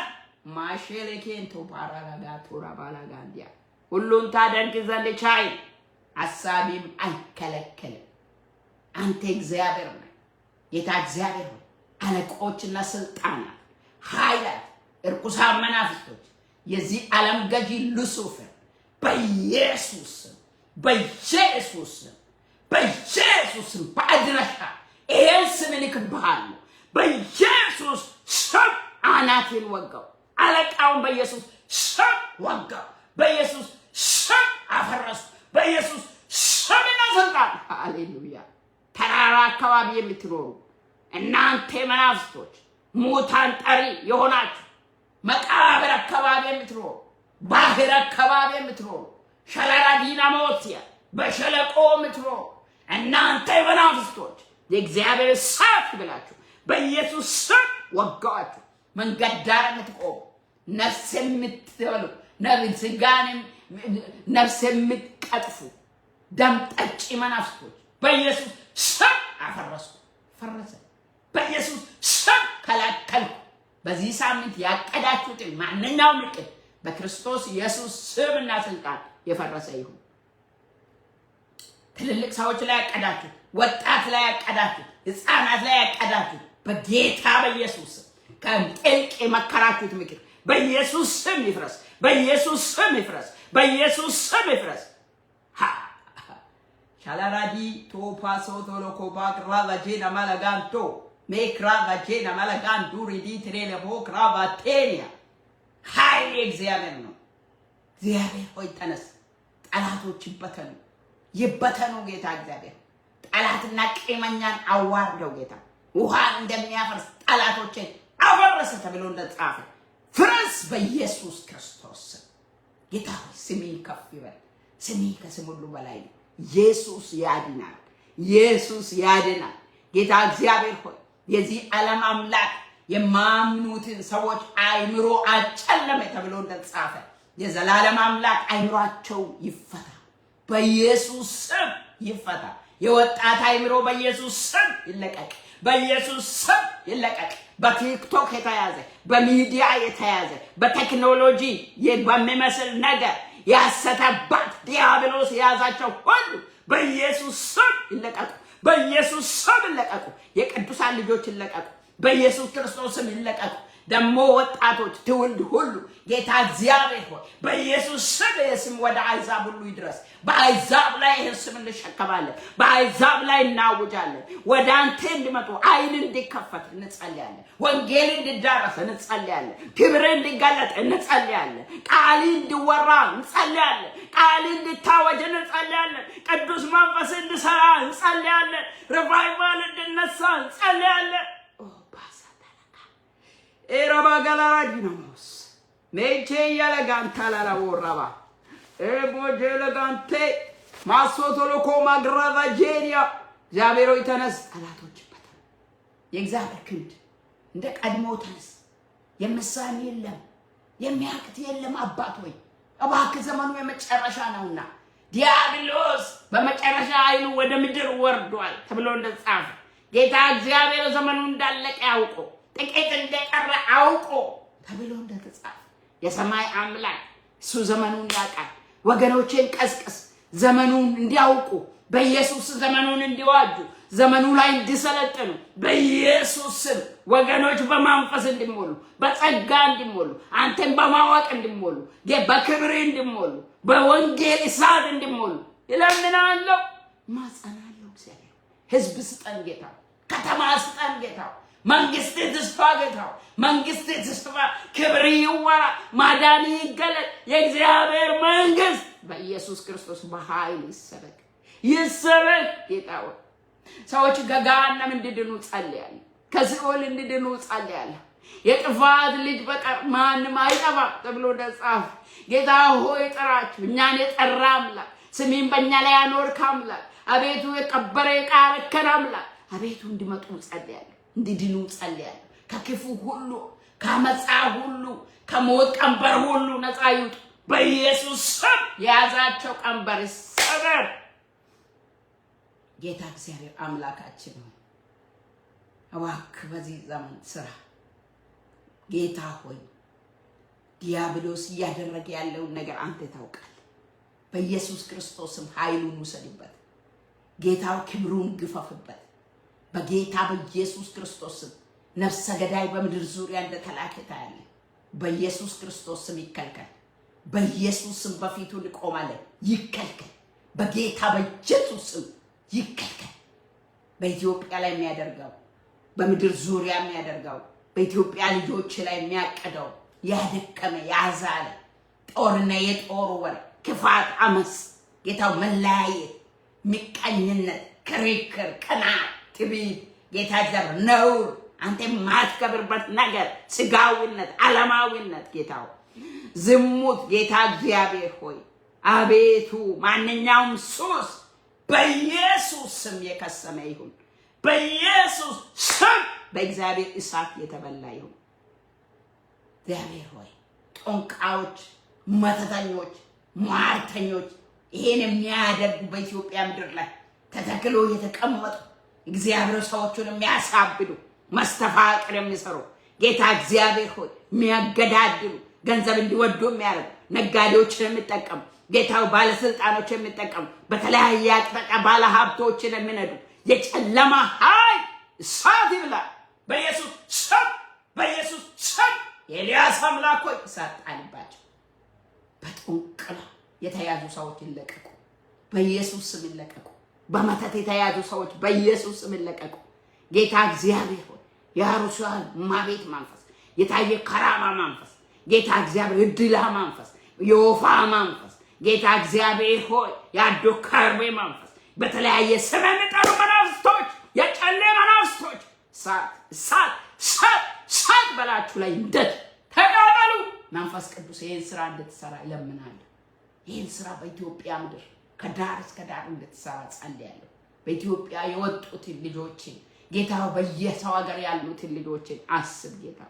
ማሸለኬን ቶፓራጋ ቶራ ባላጋንዲያ ሁሉን ታደርግ ዘንድ ቻይ፣ አሳቢም አይከለከልም። አንተ እግዚአብሔር ነህ። ጌታ እግዚአብሔር ሆይ አለቆችና ስልጣናት ኃይላት እርኩሳን መናፍስቶች የዚህ ዓለም ገዢ ሉሲፈር በኢየሱስ በኢየሱስ በኢየሱስ በአድራሻ ይሄን ስም እልክብሃለሁ። በኢየሱስ ስም አናቴን ወጋው። አለቃውን በኢየሱስ ስም ወጋው። በኢየሱስ ስም አፈረስኩ። በኢየሱስ ስም ይነሳል። ሃሌሉያ። ተራራ አካባቢ የምትኖሩ እናንተ መናፍስቶች ሙታን ጠሪ የሆናችሁ መቃብር አካባቢ የምትኖሩ ባህር አካባቢ የምትኖሩ ሸለራ ዲናሞሲያ በሸለቆ የምትኖሩ እናንተ መናፍስቶች የእግዚአብሔር እሳት ብላችሁ በኢየሱስ ስም ወጋችሁ። መንገድ ዳር የምትቆሙ ነፍስ የምትበሉ ነፍስ የምትቀጥፉ ደም ጠጪ መናፍስቶች በኢየሱስ ስም አፈረስኩ። ፈረሰ። በኢየሱስ ስም ከላከልኩ። በዚህ ሳምንት ያቀዳችሁት ማንኛውም እቅድ በክርስቶስ ኢየሱስ ስምና ስልጣን የፈረሰ ይሁን። ትልልቅ ሰዎች ላይ ያቀዳችሁት፣ ወጣት ላይ ያቀዳችሁት፣ ህፃናት ላይ ያቀዳችሁት በጌታ በኢየሱስ ስም ከጥልቅ የመከራችሁት ምክር በኢየሱስ ስም ይፍረስ። በኢየሱስ ስም ይፍረስ። በኢየሱስ ስም ይፍረስ። ሻላራዲ ቶፓሶ ቶሎኮባ ክራቫጄና ማላጋንቶ ሜክራቫጄና ማላጋን ዱሪዲ ትሬለቦ ክራቫቴኒያ ኃይል እግዚአብሔር ነው። እግዚአብሔር ሆይ ተነስ፣ ጠላቶች ይበተኑ ጌታ እግዚአብሔር ጠላትና ቂመኛን አዋርደው ጌታ ውሃን እንደሚያፈርስ ጠላቶችን አፈረሰ ተብሎ እንደተጻፈ ፍረስ በኢየሱስ ክርስቶስ ጌታ ሆይ ስምህ ከፍ ይበል። ስምህ ከስም ሁሉ በላይ ነው። ኢየሱስ ያድናል። ኢየሱስ ያድናል። ጌታ እግዚአብሔር ሆይ የዚህ ዓለም አምላክ የማምኑትን ሰዎች አይምሮ አጨለመ ተብሎ እንደተጻፈ የዘላለም አምላክ አይምሮአቸው ይፈታ በኢየሱስ ስም ይፈታ። የወጣት አይምሮ በኢየሱስ ስም ይለቀቅ፣ በኢየሱስ ስም ይለቀቅ። በቲክቶክ የተያዘ በሚዲያ የተያዘ በቴክኖሎጂ በሚመስል ነገር ያሰተባት ዲያብሎስ የያዛቸው ሁሉ በኢየሱስ ስም ይለቀቁ፣ በኢየሱስ ስም ይለቀቁ። የቅዱሳን ልጆች ይለቀቁ፣ በኢየሱስ ክርስቶስ ስም ይለቀቁ። ደሞ ወጣቶች ትውልድ ሁሉ ጌታ እግዚአብሔር ሆይ በኢየሱስ ስም ወደ አሕዛብ ሁሉ ይድረስ። በአሕዛብ ላይ ይህን ስም እንሸከማለን፣ በአሕዛብ ላይ እናውጃለን። ወደ አንተ እንዲመጡ ዓይን እንዲከፈት እንጸልያለን። ወንጌል እንዲዳረስ እንጸልያለን። ክብር እንዲገለጥ እንጸልያለን። ቃል እንዲወራ እንጸልያለን። ቃል እንዲታወጅ እንጸልያለን። ቅዱስ መንፈስ እንዲሰራ እንጸልያለን። ሪቫይቫል እንዲነሳ እንጸልያለን። ኤራባጋላራ ዲናሞስ ሜቼ ያለጋንታ ላላወራባ ኤቦጀለጋንቴ ማሶቶሎኮ ማግራቫ ጄሪያ እግዚአብሔር ሆይ ተነስ፣ ጠላቶች ይበተኑ። የእግዚአብሔር ክንድ እንደ ቀድሞ ተነስ። የምሳሌ የለም፣ የሚያቅት የለም። አባት ሆይ እባክህ ዘመኑ የመጨረሻ ነውና ዲያብሎስ በመጨረሻ ኃይሉ ወደ ምድር ወርዷል ተብሎ እንደተጻፈ ጌታ እግዚአብሔር ዘመኑ እንዳለቀ ያውቆ ጥቂት እንደቀረ አውቆ ተብሎ እንደተጻፈ የሰማይ አምላክ እሱ ዘመኑን ያውቃል። ወገኖቼን ቀስቅስ፣ ዘመኑን እንዲያውቁ በኢየሱስ ዘመኑን እንዲዋጁ ዘመኑ ላይ እንዲሰለጥኑ በኢየሱስ ስም ወገኖች በመንፈስ እንዲሞሉ በጸጋ እንዲሞሉ አንተን በማወቅ እንዲሞሉ በክብር እንዲሞሉ በወንጌል እሳት እንዲሞሉ ይለምናለሁ፣ ማጸናለሁ። እግዚአብሔር ሕዝብ ስጠን ጌታ፣ ከተማ ስጠን ጌታ፣ መንግስት ተስፋ ጌታው፣ መንግስት ተስፋ ክብር ይወራ፣ ማዳን ይገለጥ። የእግዚአብሔር መንግስት በኢየሱስ ክርስቶስ በኃይል ይሰበክ ይሰበክ። ጌታው ሰዎች ከገሃነም እንዲድኑ ጸልያለሁ፣ ከሲኦል እንዲድኑ ጸልያለሁ። የጥፋት ልጅ በቀር ማንም አይጠፋም ተብሎ እንደተጻፈ ጌታ ሆይ ጥራችሁ፣ እኛን የጠራ አምላክ፣ ስሜን በእኛ ላይ ያኖርክ አምላክ፣ አቤቱ የቀበረ የቃረከን አምላክ አቤቱ እንዲመጡ ጸልያለሁ፣ እንዲድኑ ጸልያለሁ። ከክፉ ሁሉ ከአመፃ ሁሉ ከሞት ቀንበር ሁሉ ነፃ ይውጡ በኢየሱስ ስም። የያዛቸው ቀንበር ይሰበር። ጌታ እግዚአብሔር አምላካችን ነው። እባክህ በዚህ ዘመን ስራ ጌታ ሆይ ዲያብሎስ እያደረገ ያለውን ነገር አንተ ታውቃለህ። በኢየሱስ ክርስቶስም ኃይሉን ውሰድበት ጌታው፣ ክብሩን ግፈፍበት በጌታ በኢየሱስ ክርስቶስም። ነፍሰ ገዳይ በምድር ዙሪያ እንደተላከ ታያለ። በኢየሱስ ክርስቶስም ይከልከል። በኢየሱስም በፊቱ እንቆማለን፣ ይከልከል። በጌታ በኢየሱስም ይከልከል። በኢትዮጵያ ላይ የሚያደርገው በምድር ዙሪያ የሚያደርገው በኢትዮጵያ ልጆች ላይ የሚያቀደው ያደከመ ያዛለ ጦርና የጦር ወር ክፋት፣ አመጽ ጌታው መለያየት፣ ምቀኝነት፣ ክርክር፣ ቅናት፣ ትዕቢት ጌታ እግዚአብሔር ነውር፣ አንተ የማትከብርበት ነገር ስጋዊነት፣ ዓለማዊነት ጌታው ዝሙት ጌታ እግዚአብሔር ሆይ አቤቱ ማንኛውም ሱስ በኢየሱስ ስም የከሰመ ይሁን። በኢየሱስ ስም በእግዚአብሔር እሳት የተበላ ይሁን። እግዚአብሔር ሆይ ጦንቃዎች፣ መተተኞች፣ ሟርተኞች ይሄን የሚያደርጉ በኢትዮጵያ ምድር ላይ ተተክሎ የተቀመጡ እግዚአብሔር ሰዎችን የሚያሳብዱ መስተፋቅር የሚሰሩ ጌታ እግዚአብሔር ሆይ የሚያገዳድሉ ገንዘብ እንዲወዱ የሚያደርጉ ነጋዴዎችን የሚጠቀሙ ጌታው ባለስልጣኖች የሚጠቀሙ በተለያየ አቅጣጫ ባለ ሀብቶችን የሚነዱ የጨለማ ኃይል እሳት ይብላ በኢየሱስ ስም፣ በኢየሱስ ስም። የኤልያስ አምላክ ሆይ እሳት ጣልባቸው። በጥንቅላ የተያዙ ሰዎች ይለቀቁ፣ በኢየሱስ ስም ይለቀቁ። በመተት የተያዙ ሰዎች በኢየሱስ ስም ይለቀቁ። ጌታ እግዚአብሔር ሆይ የአሩሲያን ማቤት መንፈስ፣ የታየ ከራማ መንፈስ፣ ጌታ እግዚአብሔር እድላ መንፈስ፣ የወፋ መንፈስ፣ ጌታ እግዚአብሔር ሆይ ያዶ ከርቤ መንፈስ፣ በተለያየ ስም የሚጠሩ መናፍስቶች፣ የጨሌ መናፍስቶች ሳት በላችሁ ላይ እንደት ተቃጠሉ። መንፈስ ቅዱስ ይህን ስራ እንድትሰራ ይለምናለሁ። ይህን ስራ በኢትዮጵያ ምድር ከዳር እስከ ዳር እንድትሰራ ጸልያለሁ። በኢትዮጵያ የወጡትን ልጆችን ጌታ በየሰው ሀገር ያሉትን ልጆችን አስብ ጌታ፣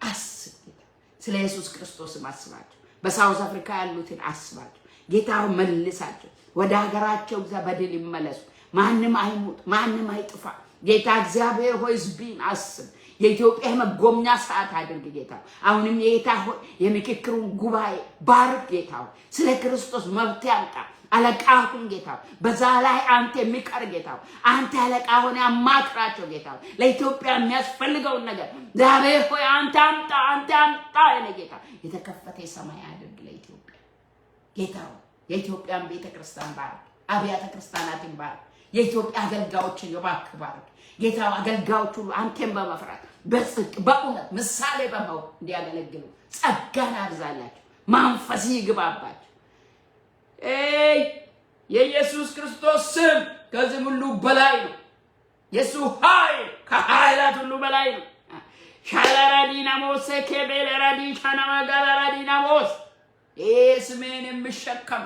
አስብ ጌታ። ስለ ኢየሱስ ክርስቶስ አስባቸው። በሳውዝ አፍሪካ ያሉትን አስባቸው ጌታ፣ መልሳቸው ወደ ሀገራቸው በድል ይመለሱ። ማንም አይሞት፣ ማንም አይጥፋ። ጌታ እግዚአብሔር ሆይ ሕዝብን አስብ። የኢትዮጵያ መጎብኛ ሰዓት አድርግ ጌታ። አሁንም ጌታ ሆይ የምክክሩን ጉባኤ ባርክ ጌታ። ስለ ክርስቶስ መብት ያምጣ። አለቃ ሁን ጌታ። በዛ ላይ አንተ የሚቀር ጌታ፣ አንተ አለቃ ሆነ አማክራቸው ጌታ። ለኢትዮጵያ የሚያስፈልገውን ነገር እግዚአብሔር ሆይ አንተ አምጣ የኔ ጌታ። የተከፈተ ሰማይ አድርግ ለኢትዮጵያ ጌታ። የኢትዮጵያን ቤተክርስቲያን ባርክ፣ አብያተ ክርስቲያናትን ባርክ። የኢትዮጵያ አገልጋዮችን እባክህ ባርክ ጌታ። አገልጋዮች ሁሉ አንተን በመፍራት በጽድቅ በእውነት ምሳሌ በመሆን እንዲያገለግሉ ጸጋን አብዛላቸው፣ መንፈስ ይግባባቸው። የኢየሱስ ክርስቶስ ስም ከዚህ ሁሉ በላይ ነው። ኢየሱስ ኃይል ከኃይላት ሁሉ በላይ ነው። ሻላራዲናሞስ ከቤለራዲ ሻናማጋላራዲናሞስ ስሜን የሚሸከም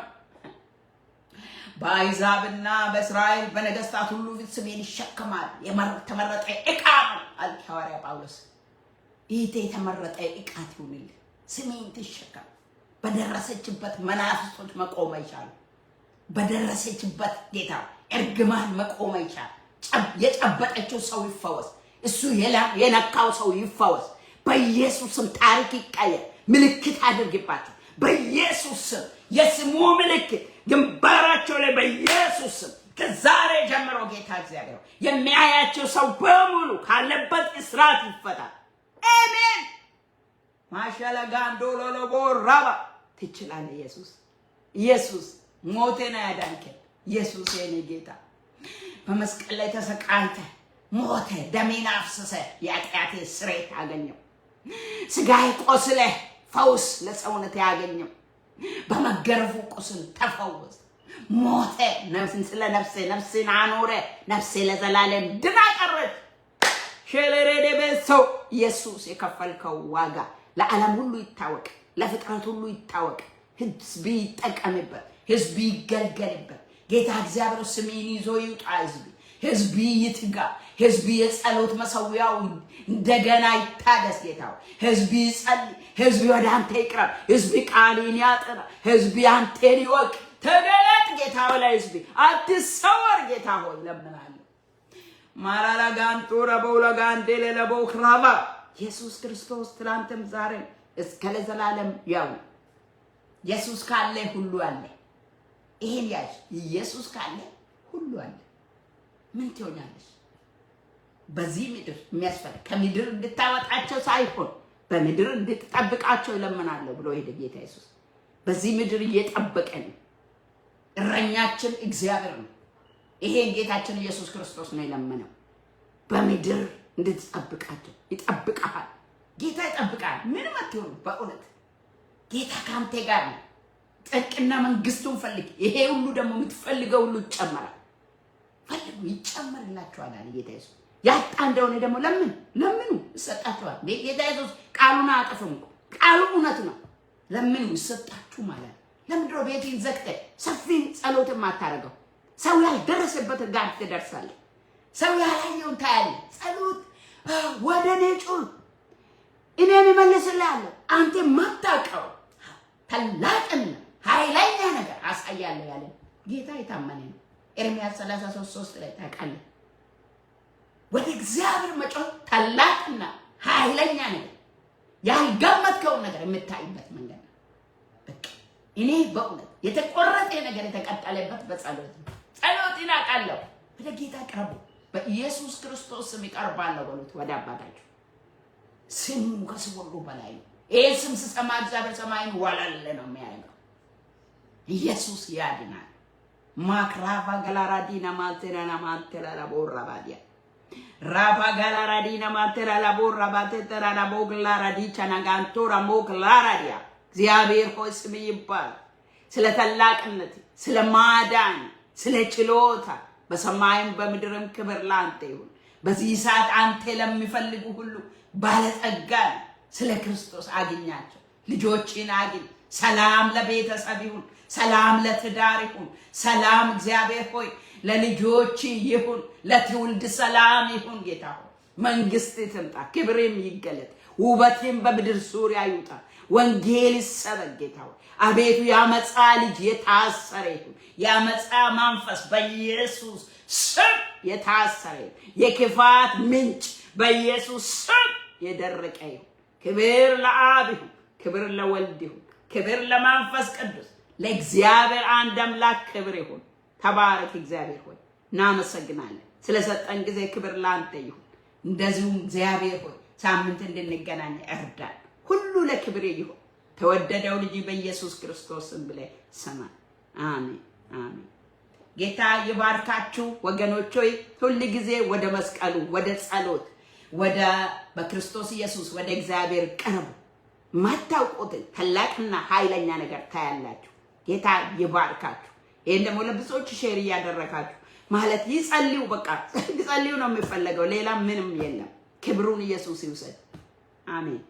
በአሕዛብና በእስራኤል በነገስታት ሁሉ ፊት ስሜን ይሸከማል። የተመረጠ ዕቃ ነው አለ ሐዋርያ ጳውሎስ። ይሄ የተመረጠ ዕቃ ትሁንልህ፣ ስሜን ትሸከም። በደረሰችበት መናፍስቶች መቆም አይቻል። በደረሰችበት ጌታ እርግማን መቆም አይቻል። የጨበጠችው ሰው ይፈወስ፣ እሱ የነካው ሰው ይፈወስ። በኢየሱስ ስም ታሪክ ይቀየር። ምልክት አድርግባቸው በኢየሱስ ስም። የስሙ ምልክት ግንባራቸው ላይ በኢየሱስ ስም ከዛሬ ጀምሮ ጌታ እግዚአብሔር የሚያያቸው ሰው በሙሉ ካለበት እስራት ይፈታል። አሜን። ማሻላ ጋንዶሎ ለቦራባ ትችላለህ። ኢየሱስ ሞቴን ያዳንከኝ ኢየሱስ የኔ ጌታ በመስቀል ላይ ተሰቃይተ ሞተ፣ ደሜን አፍስሰ የኃጢአቴ ስርየት አገኘው። ስጋዬ ቆስለ ፈውስ ለሰውነት ያገኘው። በመገረፉ ቁስል ተፈወሰ፣ ሞተ። ስለ ነፍሴን አኖረ። ነፍሴ ለዘላለም ድና ቀረች። ሸለሬደ በሰው ኢየሱስ የከፈልከው ዋጋ ለዓለም ሁሉ ይታወቅ፣ ለፍጥረት ሁሉ ይታወቅ። ህዝብ ይጠቀምበት፣ ህዝብ ይገልገልበት። ጌታ እግዚአብሔር ስሜን ይዞ ይውጣ። ህዝብ ይትጋ። ህዝብ የጸሎት መሰዊያው እንደገና ይታደስ። ጌታው ህዝብ ይጸልይ፣ ህዝብ ወደ አንተ ይቅረብ፣ ህዝብ ቃልን ያጥና፣ ህዝብ አንተን ይወቅ። ተገለጥ ጌታ ላይ ህዝብ አትሰወር። ጌታ ሆይ ለምናለሁ። ማራላ ጋንቶራ በውላጋንዴ ለለቦ ክራባ ኢየሱስ ክርስቶስ ትላንትም ዛሬም እስከ ለዘላለም ያው። ኢየሱስ ካለ ሁሉ አለ። ይሄን ያዥ። ኢየሱስ ካለ ሁሉ አለ። ምን ትሆኛለሽ? በዚህ ምድር የሚያስፈልግ ከምድር እንድታወጣቸው ሳይሆን በምድር እንድትጠብቃቸው ይለምናለሁ ብሎ ሄደ ጌታ ኢየሱስ። በዚህ ምድር እየጠበቀን እረኛችን እግዚአብሔር ነው። ይሄን ጌታችን ኢየሱስ ክርስቶስ ነው የለመነው። በምድር እንድትጠብቃቸው ይጠብቃል። ጌታ ይጠብቃል። ምን አትሆኑ። በእውነት ጌታ ካንተ ጋር ነው። ጽድቅና መንግስቱን ፈልግ፣ ይሄ ሁሉ ደግሞ የምትፈልገው ሁሉ ይጨመራል። ፈልጉ ይጨመርላችኋል አለ ጌታ ኢየሱስ። ያጣ እንደሆነ ደግሞ ለምኑ ይሰጣችኋል። ጌታ ኢየሱስ ቃሉን አያጠፍም። ቃሉ እውነት ነው። ለምኑ ይሰጣችሁ ማለት ነው። ለምንድነው ቤቴን ዘግተህ ሰፊ ጸሎት የማታደርገው? ሰው ያልደረሰበት ጋር ትደርሳለህ። ሰው ያላየውን ታያለህ። ጸሎት ወደ እኔ ጩህ እኔም እመልስልሃለሁ። አንተ የማታውቀው ታላቅና ኃይለኛ ነገር አሳያለሁ ያለ ጌታ የታመነ ነው። ኤርምያስ 33:3 ላይ ታውቃለህ። ወደ እግዚአብሔር መጮህ ታላቅና ኃይለኛ ነገር ያልገመትከውን ነገር የምታይበት መንገድ ነው። በቃ እኔ በእውነት የተቆረጠ ነገር የተቀጠለበት በጸሎት ነው። ጸሎት ይናቃለሁ። ወደ ጌታ ቀርቡ። በኢየሱስ ክርስቶስ ስም ይቀርባለሁ በሉት ወደ አባታችሁ። ስሙ ከስም ሁሉ በላይ ነው። ይሄ ስም ስሰማ እግዚአብሔር ሰማይን ወለል ነው የሚያደርገው። ኢየሱስ ያድናል። ማክራቫ ገላራዲና ማልቴራና ማልቴራላ ቦራባዲያ ራባ ገላራዲና ማልቴራላ ቦራባቴራና ቦግላራዲ ቻናጋንቶራ ሞግላራዲያ እግዚአብሔር ሆይ ስም ይባል። ስለ ታላቅነት፣ ስለ ማዳን፣ ስለ ችሎታ በሰማይም በምድርም ክብር ላንተ ይሁን። በዚህ ሰዓት አንተ ለሚፈልጉ ሁሉ ባለጠጋ ስለ ክርስቶስ አግኛቸው። ልጆችን አግኝ። ሰላም ለቤተሰብ ይሁን፣ ሰላም ለትዳር ይሁን፣ ሰላም እግዚአብሔር ሆይ ለልጆች ይሁን፣ ለትውልድ ሰላም ይሁን። ጌታ ሆይ መንግስት ትምጣ፣ ክብርም ይገለጥ፣ ውበትም በምድር ዙሪያ ይውጣ፣ ወንጌል ይሰበክ። ጌታ ሆይ አቤቱ ያመጻ ልጅ የታሰረ ይሁን፣ ያመጻ መንፈስ በኢየሱስ ስም የታሰረ ይሁን፣ የክፋት ምንጭ በኢየሱስ ስም የደረቀ ይሁን። ክብር ለአብ ይሁን፣ ክብር ለወልድ ይሁን፣ ክብር ለመንፈስ ቅዱስ፣ ለእግዚአብሔር አንድ አምላክ ክብር ይሁን። ተባረክ እግዚአብሔር ሆይ እናመሰግናለን። ስለሰጠን ጊዜ ክብር ላንተ ይሁን። እንደዚሁም እግዚአብሔር ሆይ ሳምንት እንድንገናኝ እርዳን። ሁሉ ለክብር ይሁን። ተወደደው ልጅ በኢየሱስ ክርስቶስ ስም ብለህ ሰማን። አሜን አሜን። ጌታ ይባርካችሁ ወገኖች ሆይ ሁሉ ጊዜ ወደ መስቀሉ፣ ወደ ጸሎት፣ ወደ በክርስቶስ ኢየሱስ ወደ እግዚአብሔር ቅርቡ። ማታውቁትን ታላቅና ኃይለኛ ነገር ታያላችሁ። ጌታ ይባርካችሁ። ይሄን ደግሞ ለብዙዎች ሼር ያደረጋችሁ ማለት ይጸልዩ። በቃ ይጸልዩ ነው የሚፈልገው፣ ሌላ ምንም የለም። ክብሩን ኢየሱስ ይውሰድ። አሜን።